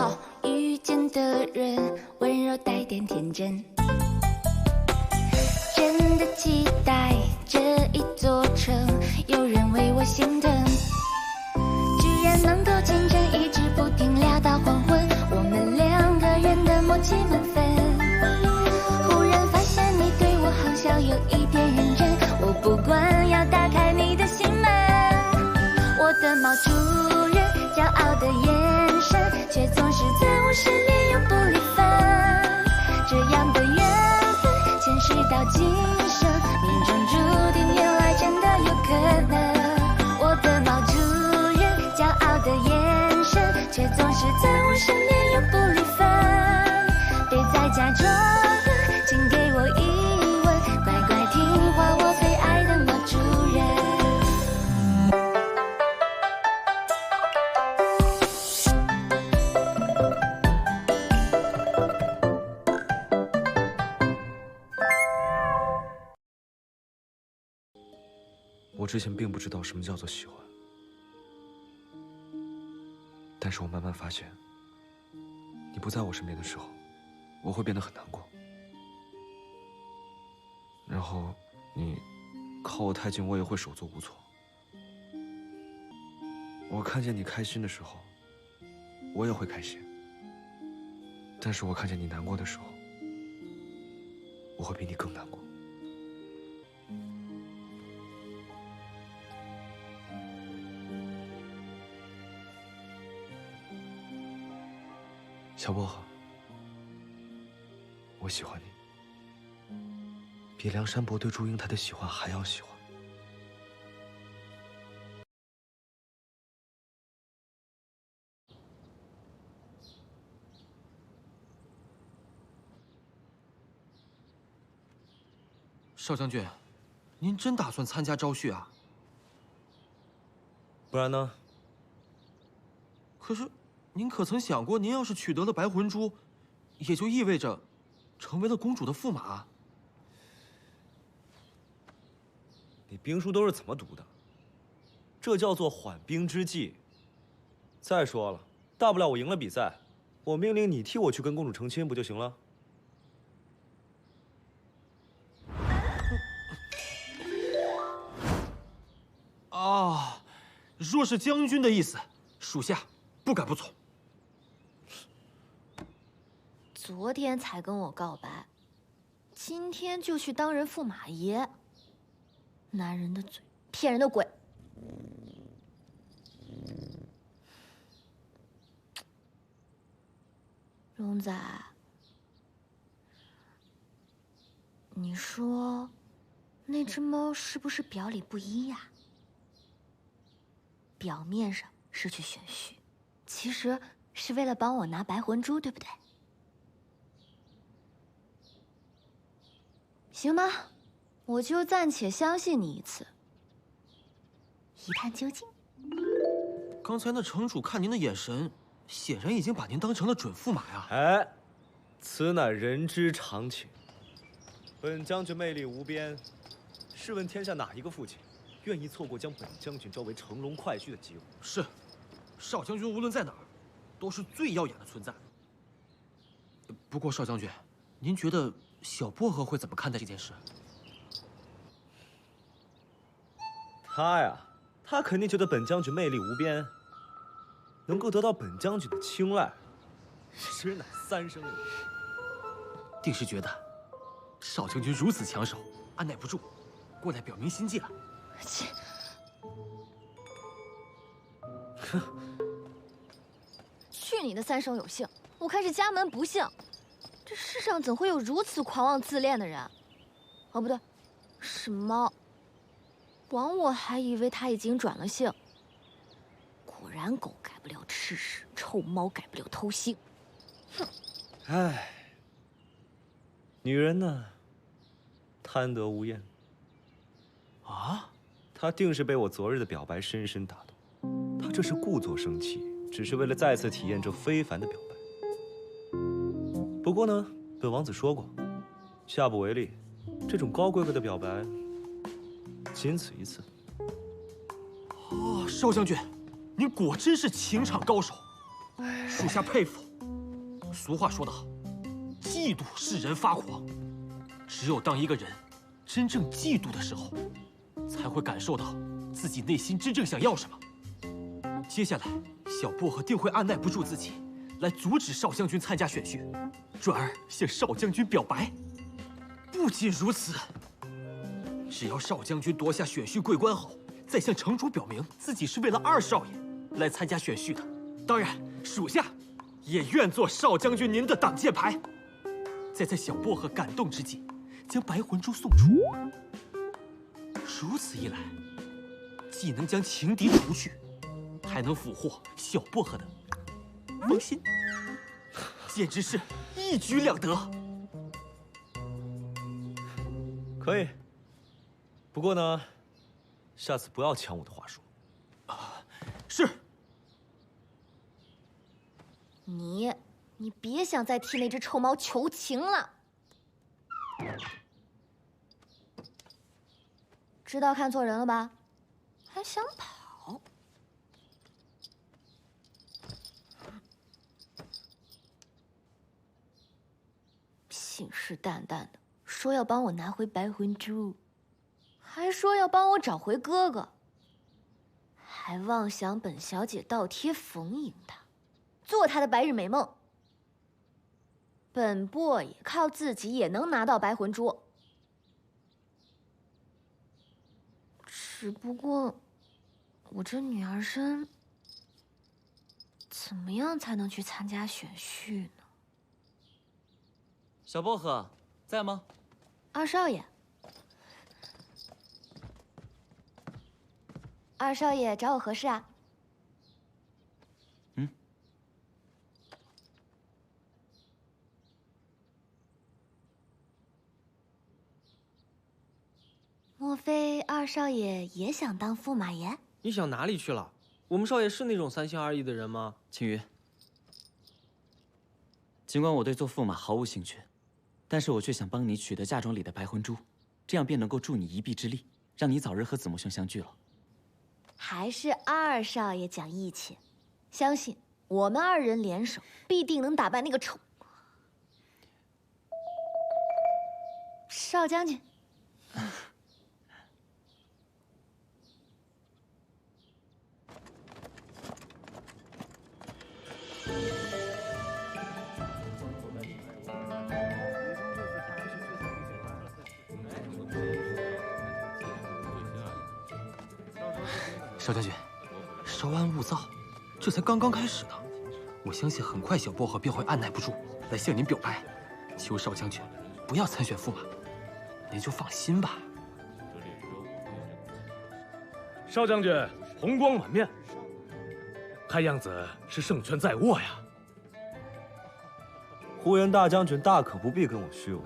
到遇见的人，温柔带点天真。真的期待这一座城，有人为我心疼。居然能够见证一直不停聊到黄昏，我们两个人的默契满分。忽然发现你对我好像有一点认真，我不管要打开你的心门。我的毛主人，骄傲的眼神，却总是在我身边永不离分。这样的缘分，前世到今生，命中注定，原来真的有可能。我的毛主人，骄傲的眼神，却总是在我身边永不离分。别再假装了，请给我一吻，乖乖听话，我最爱的毛主人。我之前并不知道什么叫做喜欢，但是我慢慢发现，你不在我身边的时候，我会变得很难过。然后你靠我太近，我也会手足无措。我看见你开心的时候，我也会开心。但是我看见你难过的时候，我会比你更难过。小薄荷，我喜欢你，比梁山伯对祝英台的喜欢还要喜欢。少将军，您真打算参加招婿啊？不然呢？可是，您可曾想过，您要是取得了白魂珠，也就意味着成为了公主的驸马。你兵书都是怎么读的？这叫做缓兵之计。再说了，大不了我赢了比赛，我命令你替我去跟公主成亲，不就行了？啊，若是将军的意思，属下不敢不从。昨天才跟我告白，今天就去当人驸马爷。男人的嘴，骗人的鬼。荣仔，你说那只猫是不是表里不一呀？表面上是去选婿，其实是为了帮我拿白魂珠，对不对？行吧，我就暂且相信你一次，一探究竟。刚才那城主看您的眼神，显然已经把您当成了准驸马呀。哎，此乃人之常情。本将军魅力无边，试问天下哪一个父亲愿意错过将本将军招为乘龙快婿的机会？是，少将军无论在哪儿，都是最耀眼的存在。不过少将军，您觉得小薄荷会怎么看待这件事？他呀，他肯定觉得本将军魅力无边，能够得到本将军的青睐，实乃三生有幸。定是觉得少将军如此抢手，按耐不住，过来表明心迹了。切！哼！去你的三生有幸！我看是家门不幸。这世上怎会有如此狂妄自恋的人？哦，不对，是猫。枉我还以为他已经转了性。果然狗改不了吃屎，臭猫改不了偷腥。哼！唉，女人呢，贪得无厌。啊？她定是被我昨日的表白深深打动。她这是故作生气，只是为了再次体验这非凡的表白。不过呢，本王子说过，下不为例。这种高规格的表白，仅此一次。哦，少将军，您果真是情场高手，属下佩服。俗话说得好，嫉妒使人发狂。只有当一个人真正嫉妒的时候，才会感受到自己内心真正想要什么。接下来，小薄荷定会按耐不住自己，来阻止少将军参加选婿，转而向少将军表白。不仅如此，只要少将军夺下选婿桂冠后，再向城主表明自己是为了二少爷来参加选婿的。当然，属下也愿做少将军您的挡箭牌。再在小薄荷感动之际，将白魂珠送出。如此一来，既能将情敌除去，还能俘获小薄荷的芳心，简直是一举两得。可以，不过呢，下次不要抢我的话说。是。你别想再替那只臭猫求情了。知道看错人了吧？还想跑？信誓旦旦的说要帮我拿回白魂珠，还说要帮我找回哥哥，还妄想本小姐倒贴逢迎他，做他的白日美梦。本薄也靠自己也能拿到白魂珠，只不过我这女儿身怎么样才能去参加选婿呢？小薄荷在吗？二少爷，二少爷找我何事啊？莫非二少爷也想当驸马爷？你想哪里去了？我们少爷是那种三心二意的人吗？青鱼，尽管我对做驸马毫无兴趣，但是我却想帮你取得嫁妆里的白魂珠，这样便能够助你一臂之力，让你早日和子木兄相聚了。还是二少爷讲义气，相信我们二人联手，必定能打败那个丑少将军。少将军，稍安勿躁，这才刚刚开始呢。我相信很快小薄荷便会按耐不住来向您表白，求少将军不要参选驸马，您就放心吧。少将军红光满面，看样子是胜券在握呀。呼延大将军大可不必跟我虚伪，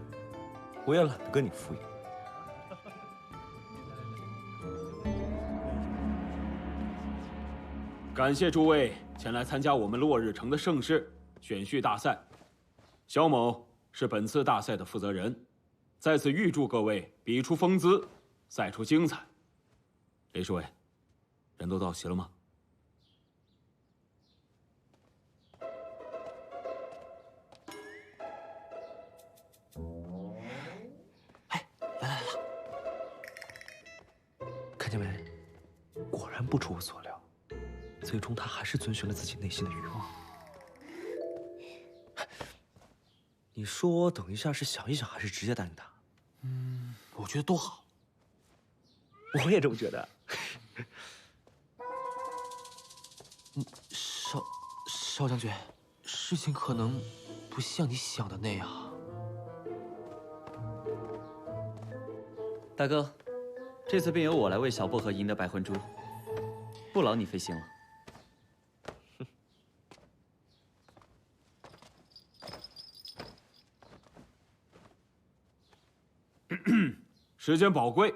我也懒得跟你敷衍。感谢诸位前来参加我们落日城的盛事选婿大赛。萧某是本次大赛的负责人，在此预祝各位比出风姿，赛出精彩。李侍卫，人都到齐了吗？哎，来，看见没？果然不出我所料。最终，他还是遵循了自己内心的欲望。你说我等一下是想一想，还是直接答应他？我觉得都好。我也这么觉得。少将军，事情可能不像你想的那样。大哥，这次便由我来为小薄荷赢得白魂珠，不劳你费心了。时间宝贵，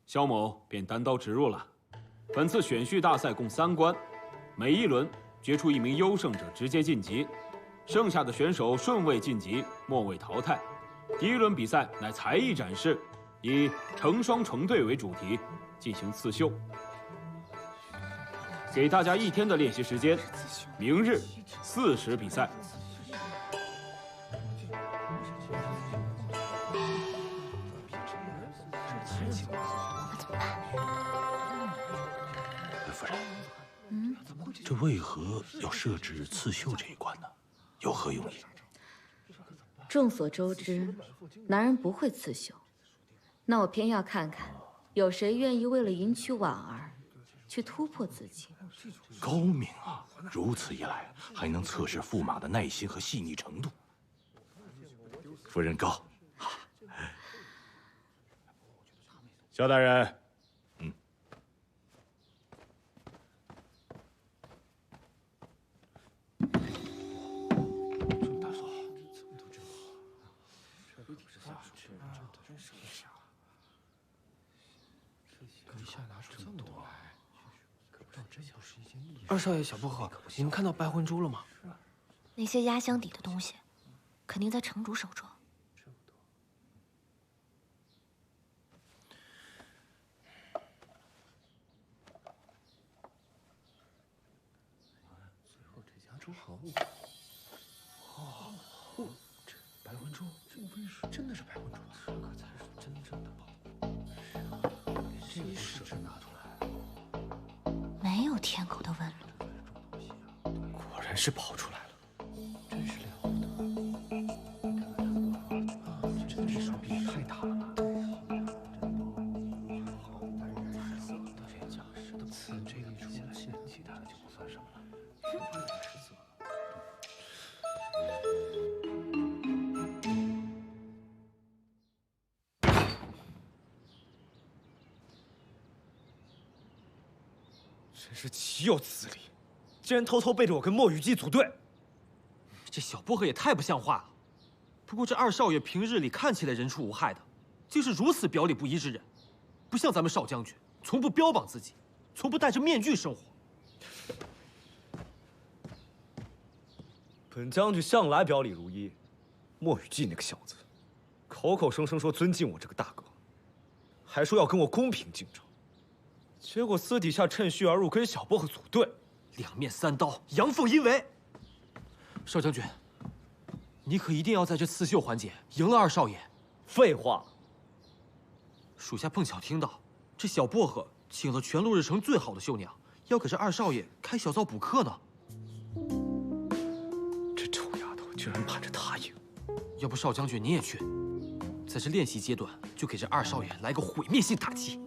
萧某便单刀直入了。本次选婿大赛共3关，每一轮决出1名优胜者直接晋级，剩下的选手顺位晋级，末位淘汰。第1轮比赛乃才艺展示，以成双成对为主题进行刺绣。给大家1天的练习时间，明日4时比赛。夫人，这为何要设置刺绣这一关呢？有何用意？众所周知，男人不会刺绣，那我偏要看看，有谁愿意为了迎娶婉儿，去突破自己。高明啊！如此一来，还能测试驸马的耐心和细腻程度。夫人高。萧大人，二少爷、小薄荷，你们看到白魂珠了吗？那些压箱底的东西，肯定在城主手中。这白魂珠，真的是白魂珠，这可才是真正的宝。这个试纸拿出来，没有天狗的纹路，果然是跑出来了，真是了不得！真是手臂也太大了吧！此这一出戏，其他的就不算什么了。真是岂有此理！竟然偷偷背着我跟莫雨姬组队。这小薄荷也太不像话了。不过这二少爷平日里看起来人畜无害的，竟是如此表里不一之人，不像咱们少将军，从不标榜自己，从不戴着面具生活。本将军向来表里如一，莫雨姬那个小子，口口声声说尊敬我这个大哥，还说要跟我公平竞争，结果私底下趁虚而入，跟小薄荷组队，两面三刀，阳奉阴违。少将军，你可一定要在这刺绣环节赢了二少爷。废话，属下碰巧听到，这小薄荷请了全落日城最好的绣娘，要给这二少爷开小灶补课呢。这臭丫头居然盼着他赢。要不少将军你也去，在这练习阶段就给这二少爷来个毁灭性打击。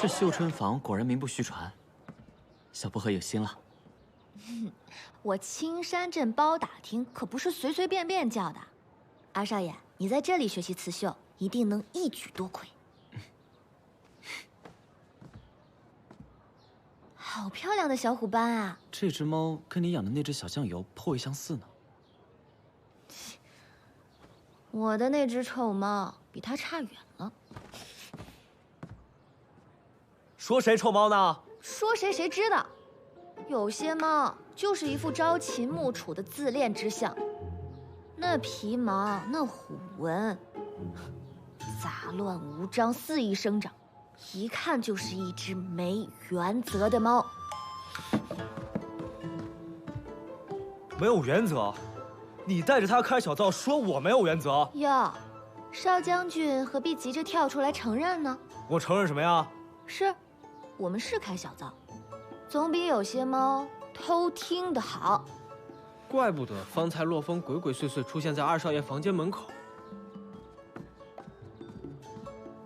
这绣春坊果然名不虚传，小薄荷有心了。我青山镇包打听可不是随随便便叫的。二少爷，你在这里学习刺绣，一定能一举多魁。好漂亮的小虎斑啊！这只猫跟你养的那只小酱油颇为相似呢。我的那只丑猫比它差远了。说谁臭猫呢？说谁谁知道。有些猫就是一副朝秦暮楚的自恋之相，那皮毛、那虎纹，杂乱无章，肆意生长，一看就是一只没原则的猫。没有原则？你带着他开小灶，说我没有原则？哟，少将军何必急着跳出来承认呢？我承认什么呀？是，我们是开小灶，总比有些猫偷听的好。怪不得方才洛风鬼鬼祟祟出现在二少爷房间门口。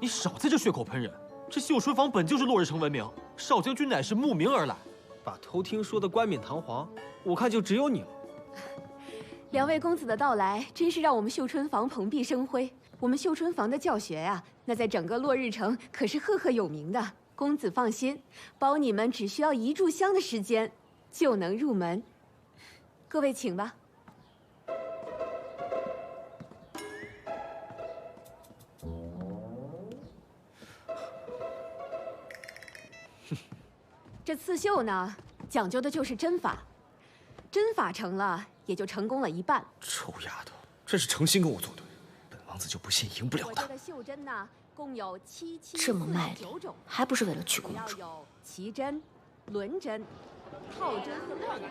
你少在这血口喷人！这绣春坊本就是落日城闻名，少将军乃是慕名而来，把偷听说的冠冕堂皇，我看就只有你了。两位公子的到来，真是让我们绣春坊蓬荜生辉。我们绣春坊的教学呀，那在整个落日城可是赫赫有名的。公子放心，包你们只需要1炷香的时间，就能入门。各位请吧。这刺绣呢，讲究的就是针法，针法成了，也就成功了一半。臭丫头，这是诚心跟我作对，本王子就不信赢不了他。绣针呢，共有这么卖力，还不是为了娶公主？有旗针、轮针、套针和乱针。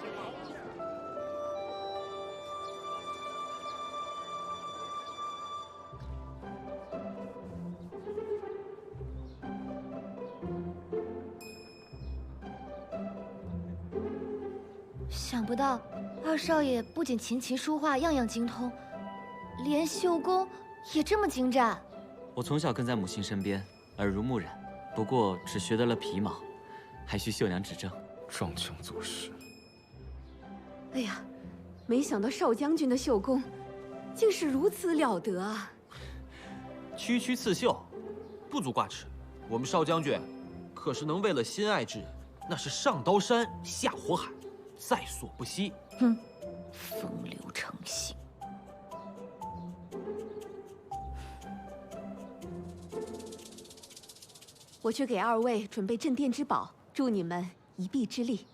想不到二少爷不仅琴棋书画样样精通，连绣功也这么精湛。我从小跟在母亲身边，耳濡目染，不过只学得了皮毛，还需秀娘指正。装腔作势。哎呀，没想到少将军的绣功，竟是如此了得啊！区区刺绣，不足挂齿。我们少将军，可是能为了心爱之人，那是上刀山下火海，在所不惜。哼，风流成性。我去给二位准备镇店之宝，助你们一臂之力。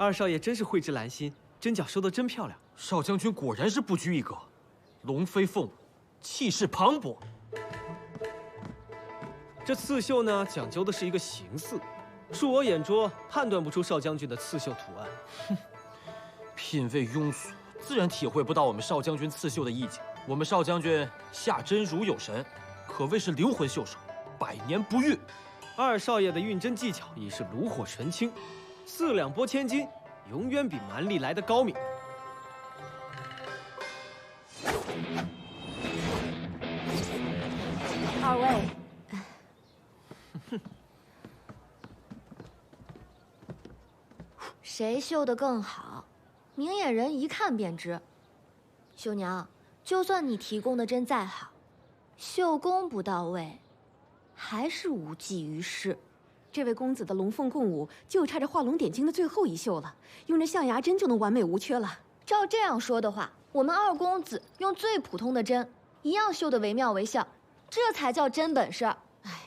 二少爷真是蕙质兰心，针脚收得真漂亮。少将军果然是不拘一格，龙飞凤舞，气势磅礴。这刺绣呢，讲究的是一个形似，恕我眼拙，判断不出少将军的刺绣图案。哼，品味庸俗，自然体会不到我们少将军刺绣的意境。我们少将军下针如有神，可谓是灵魂绣手，百年不遇。二少爷的运针技巧已是炉火纯青，4两拨千斤，永远比蛮力来得高明。二位。谁绣得更好，明眼人一看便知。绣娘，就算你提供的针再好，绣工不到位，还是无济于事。这位公子的龙凤共舞，就差这画龙点睛的最后一绣了，用这象牙针就能完美无缺了。照这样说的话，我们二公子用最普通的针，一样绣得惟妙惟肖，这才叫真本事。哎呀，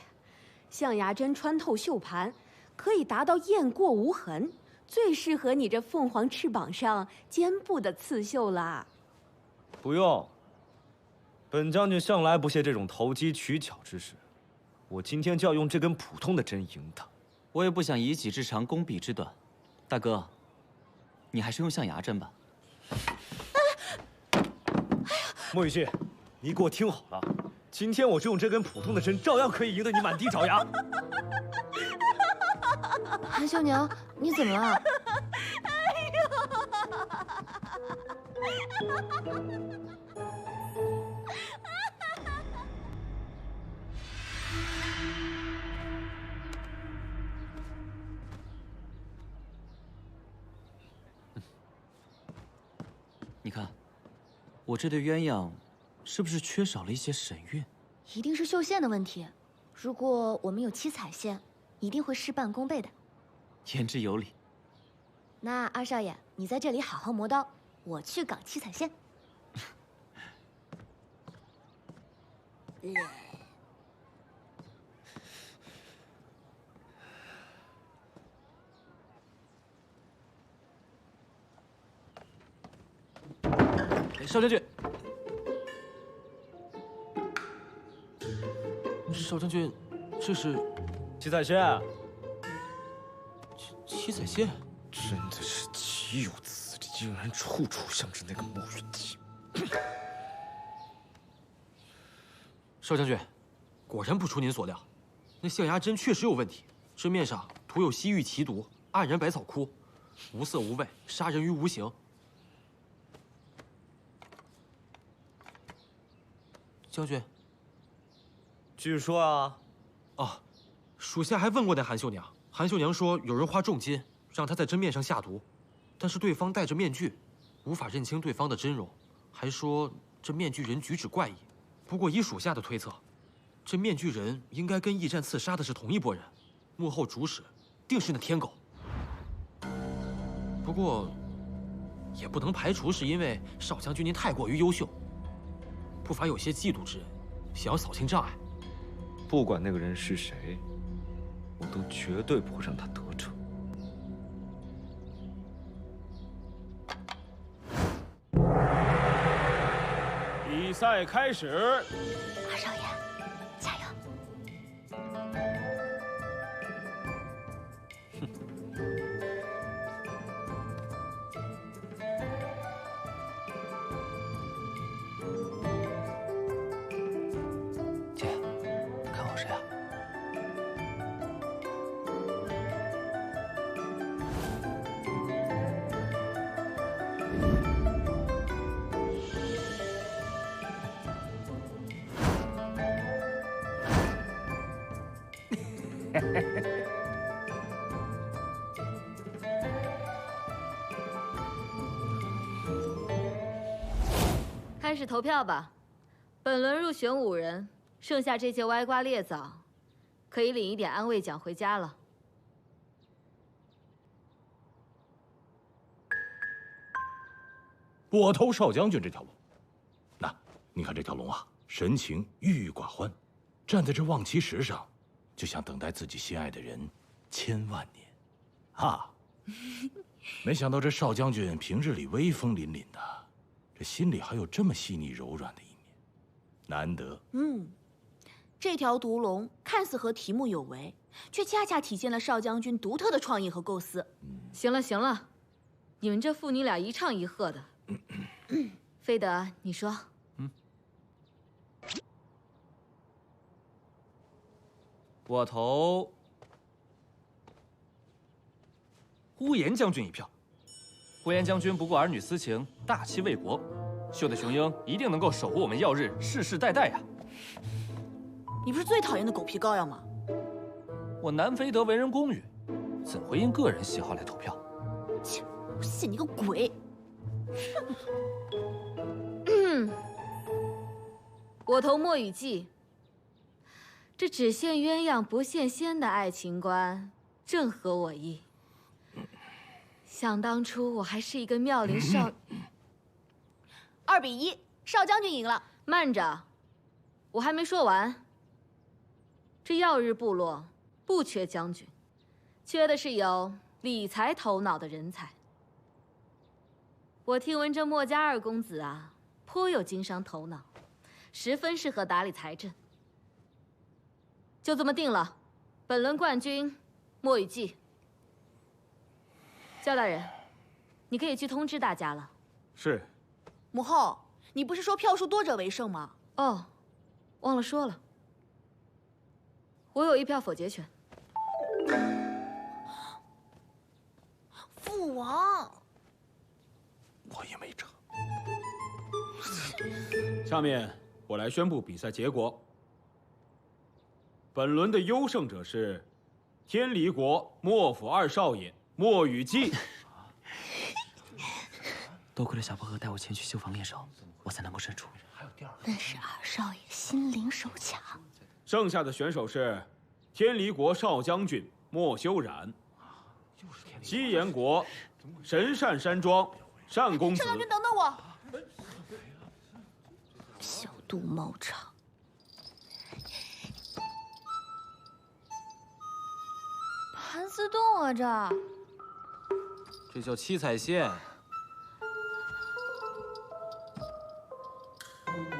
象牙针穿透绣盘，可以达到雁过无痕。最适合你这凤凰翅膀上肩部的刺绣啦。不用，本将军向来不屑这种投机取巧之事。我今天就要用这根普通的针赢他。我也不想以己之长攻彼之短，大哥，你还是用象牙针吧。莫雨欣，你给我听好了，今天我就用这根普通的针，照样可以赢得你满地找牙。韩绣娘，你怎么了？你看，我这对鸳鸯，是不是缺少了一些神韵？一定是绣线的问题。如果我们有7彩线，一定会事半功倍的。言之有理。那二少爷，你在这里好好磨刀，我去搞7彩线。少将军，少将军，这是7彩线。7彩线，真的是岂有此理！竟然处处像是那个莫云姬。少将军，果然不出您所料，那象牙针确实有问题，针面上涂有西域奇毒、黯然百草枯，无色无味，杀人于无形。将军，继续说啊！啊，属下还问过那韩绣娘，韩绣娘说有人花重金让她在针面上下毒，但是对方戴着面具，无法认清对方的真容，还说这面具人举止怪异。不过依属下的推测，这面具人应该跟驿站刺杀的是同一拨人，幕后主使定是那天狗。不过，也不能排除是因为少将军您太过于优秀。不乏有些嫉妒之人，想要扫清障碍。不管那个人是谁，我都绝对不会让他得逞。比赛开始。二少爷，加油！开始投票吧。本轮入选5人，剩下这些歪瓜裂枣，可以领一点安慰奖回家了。我投少将军这条龙。那你看这条龙啊，神情郁郁寡欢，站在这望岐石上，就像等待自己心爱的人千万年。啊！没想到这少将军平日里威风凛凛的，这心里还有这么细腻柔软的一面，难得。这条毒龙看似和题目有违，却恰恰体现了少将军独特的创意和构思。行了行了，你们这父女俩一唱一和的。飞德，你说。我投呼延将军一票。呼延将军不顾儿女私情，大气为国，绣的雄鹰一定能够守护我们耀日世世代代呀！你不是最讨厌的狗皮膏药吗？我南飞德为人公允，怎会因个人喜好来投票？切，我信你个鬼！我投墨雨季。这只羡鸳鸯不羡仙的爱情观，正合我意。想当初我还是一个妙龄少，2比1，少将军赢了。慢着，我还没说完。这耀日部落不缺将军，缺的是有理财头脑的人才。我听闻这墨家二公子啊，颇有经商头脑，十分适合打理财政。就这么定了，本轮冠军墨雨季。焦大人，你可以去通知大家了。是。母后，你不是说票数多者为胜吗？哦，忘了说了，我有1票否决权。父王，我也没辙。下面我来宣布比赛结果。本轮的优胜者是天离国莫府2少爷墨雨季。多亏了小薄荷带我前去绣房练手，我才能够胜出。那是2少爷心灵手巧。剩下的选手是天离国少将军莫修染，西岩国神善山庄单公子。少将军，等等我！小肚猫肠。盘丝洞啊，这叫七彩线。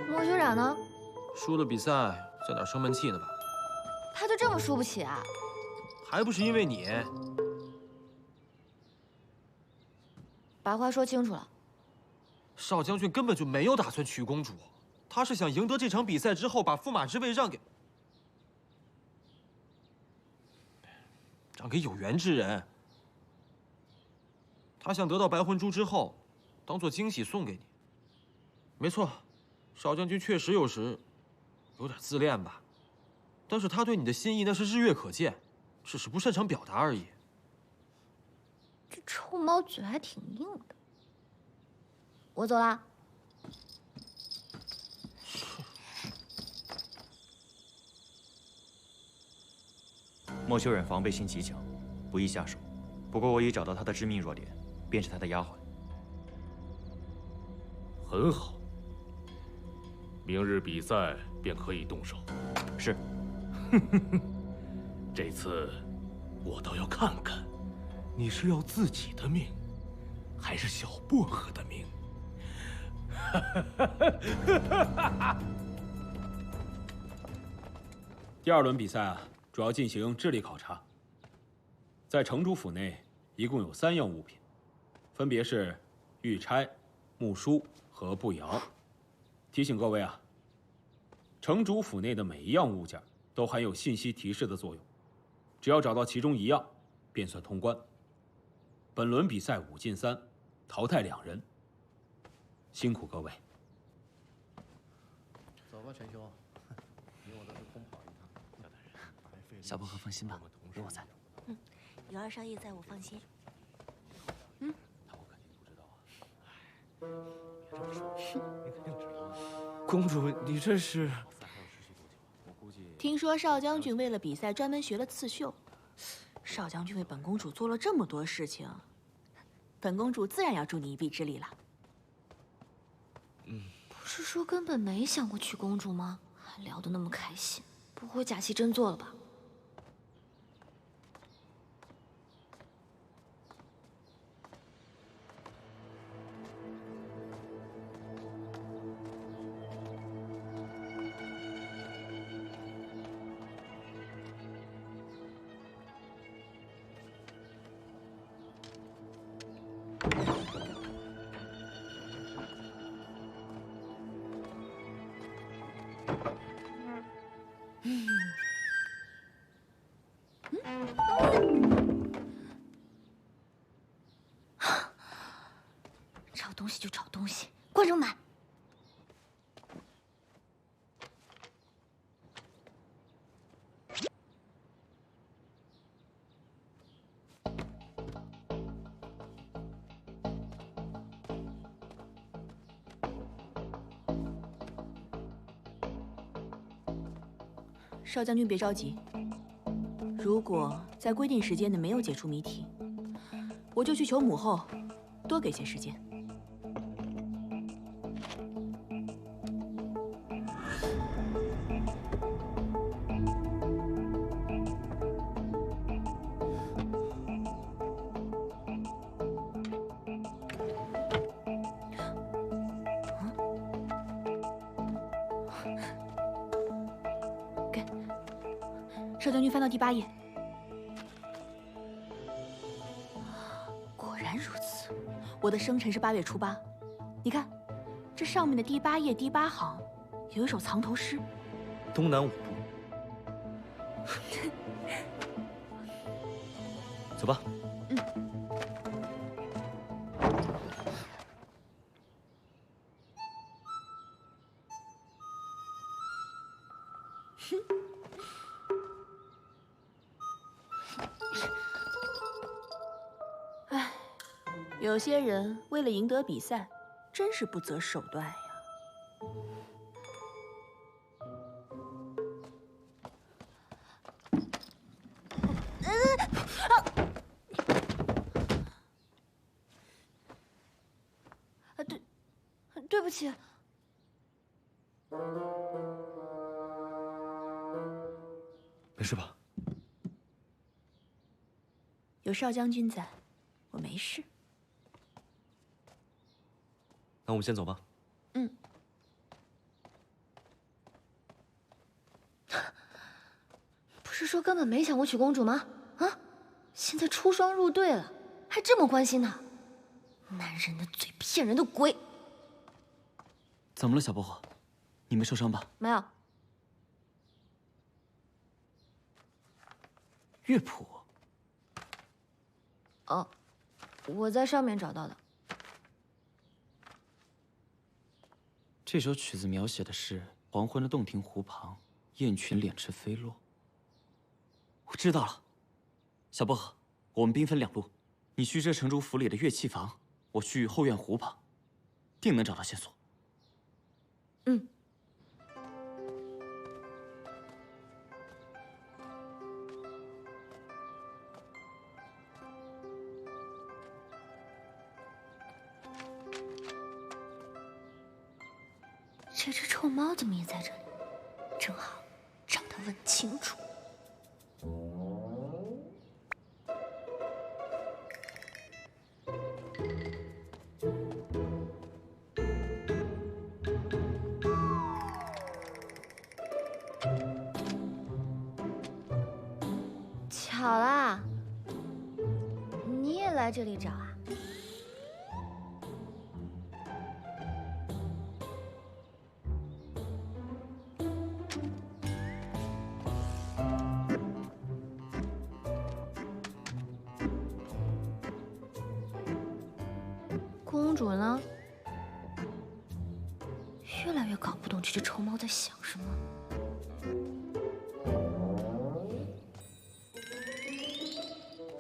莫修染呢？输了比赛，在哪儿生闷气呢吧？他就这么输不起啊？还不是因为你。把话说清楚了。少将军根本就没有打算娶公主，他是想赢得这场比赛之后，把驸马之位让给有缘之人。他想得到白魂珠之后，当做惊喜送给你。没错，少将军确实有时有点自恋吧，但是他对你的心意那是日月可见，只是不擅长表达而已。这臭猫嘴还挺硬的。我走啦。莫修忍防备心极强，不易下手。不过我已找到他的致命弱点，便是他的丫鬟。很好，明日比赛便可以动手。是。这次我倒要看看，你是要自己的命，还是小薄荷的命？第2轮比赛啊，主要进行智力考察。在城主府内，一共有3样物品，分别是玉钗、木梳和步摇。提醒各位啊，城主府内的每一样物件都含有信息提示的作用，只要找到其中1样，便算通关。本轮比赛5进3，淘汰2人，辛苦各位。走吧，全兄，你我都是空跑一趟。小薄荷放心吧，有我在。有二少爷在，我放心。公主，你这是？听说少将军为了比赛专门学了刺绣。少将军为本公主做了这么多事情，本公主自然要助你一臂之力了。不是说根本没想过娶公主吗？还聊得那么开心，不会假戏真做了吧？找东西就找东西，关上门。少将军别着急，如果在规定时间内没有解除谜题，我就去求母后多给些时间。少将军翻到第8页，果然如此。我的生辰是8月初8，你看，这上面的第8页第8行有一首藏头诗：东南5步。走吧。有些人为了赢得比赛，真是不择手段呀。对不起。没事吧？有少将军在，我没事。那我们先走吧。不是说根本没想过娶公主吗？啊，现在出双入对了，还这么关心她，男人的嘴骗人的鬼！怎么了，小薄荷？你没受伤吧？没有。乐谱。哦，我在上面找到的。这首曲子描写的是黄昏的洞庭湖旁，雁群敛翅飞落。我知道了，小薄荷，我们兵分2路，你去这城主府里的乐器房，我去后院湖旁，定能找到线索。这只臭猫怎么也在这里？正好，找他问清楚。巧啦，你也来这里找啊？公主呢？越来越搞不懂这只臭猫在想什么。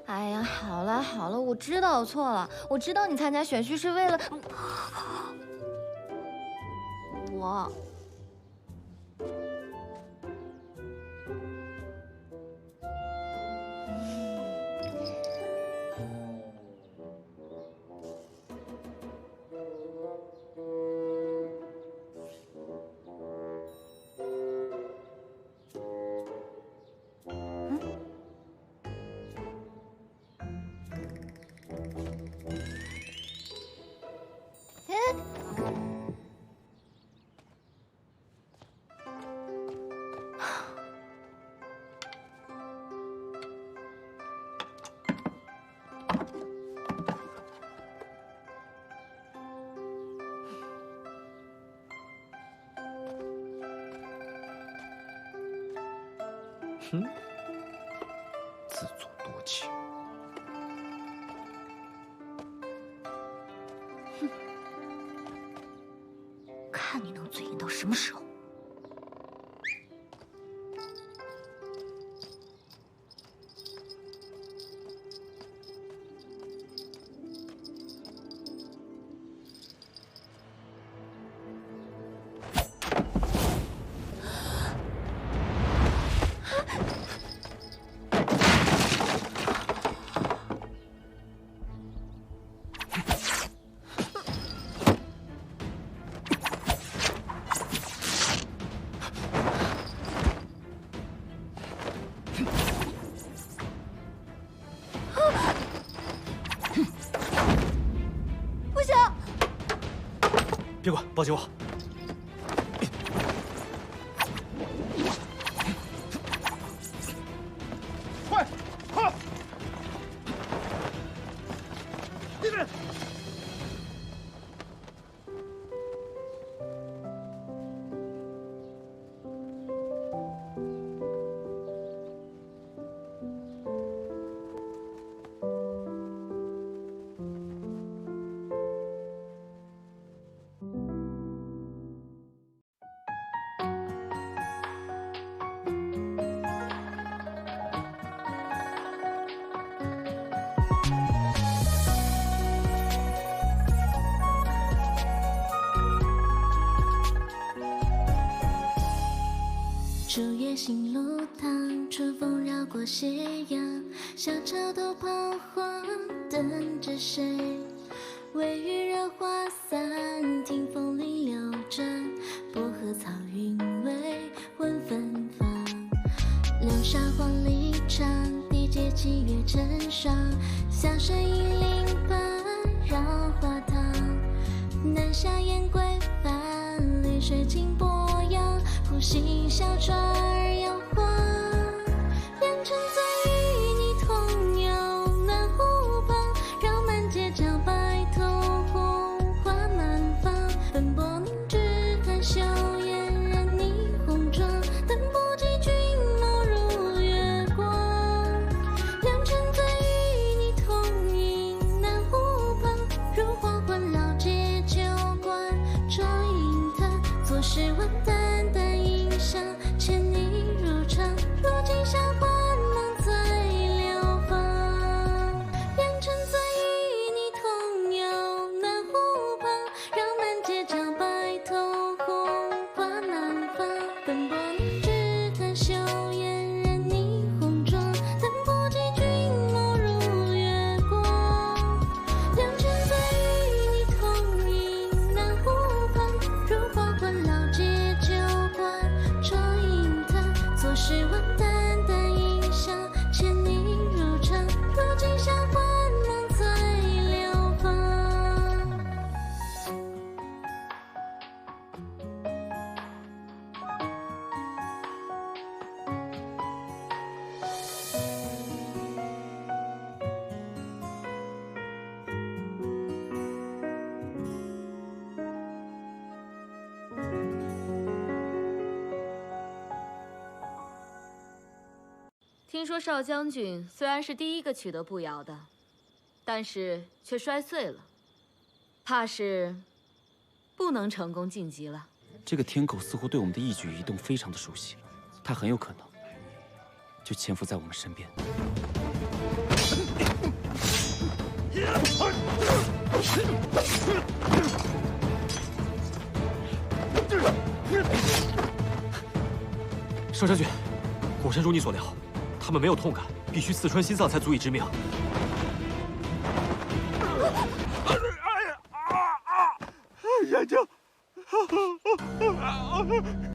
哎呀，好了好了，我知道我错了，我知道你参加选秀是为了我。哼，自作多情。哼，看你能嘴硬到什么时候。别管，抱紧我。快，快！那边。树叶行路塘，春风绕过斜阳，小桥头彷徨，等着谁？微雨惹花散，听风铃流转，薄荷草云微，混芬芳。流沙黄鹂唱，地界七月成霜，响声银铃般绕花塘。南下雁归帆，绿水青波扬，湖心小船儿摇晃。良辰再与你同游南湖旁，绕满街角白头红花满房。奔波凝脂看秀颜染霓虹妆，等不及君眸如月光。良辰再与你同饮南湖旁，入黄昏老街酒馆酌饮叹，昨时问淡淡印象，牵你入肠，如今相欢梦在流芳。良辰再与你同游南湖旁，绕满街角白头红花满房。奔波凝脂看秀颜染霓虹妆，等不及君眸如月光。良辰再与你同饮南湖旁，入黄昏老街酒馆酌饮叹，昨时问淡淡印象，牵你入肠，如今相欢梦在流芳。听说少将军虽然是第一个取得步摇的，但是却摔碎了，怕是不能成功晋级了。这个天狗似乎对我们的一举一动非常的熟悉，他很有可能就潜伏在我们身边。少将军，果真如你所料，他们没有痛感，必须刺穿心脏才足以致命。眼睛。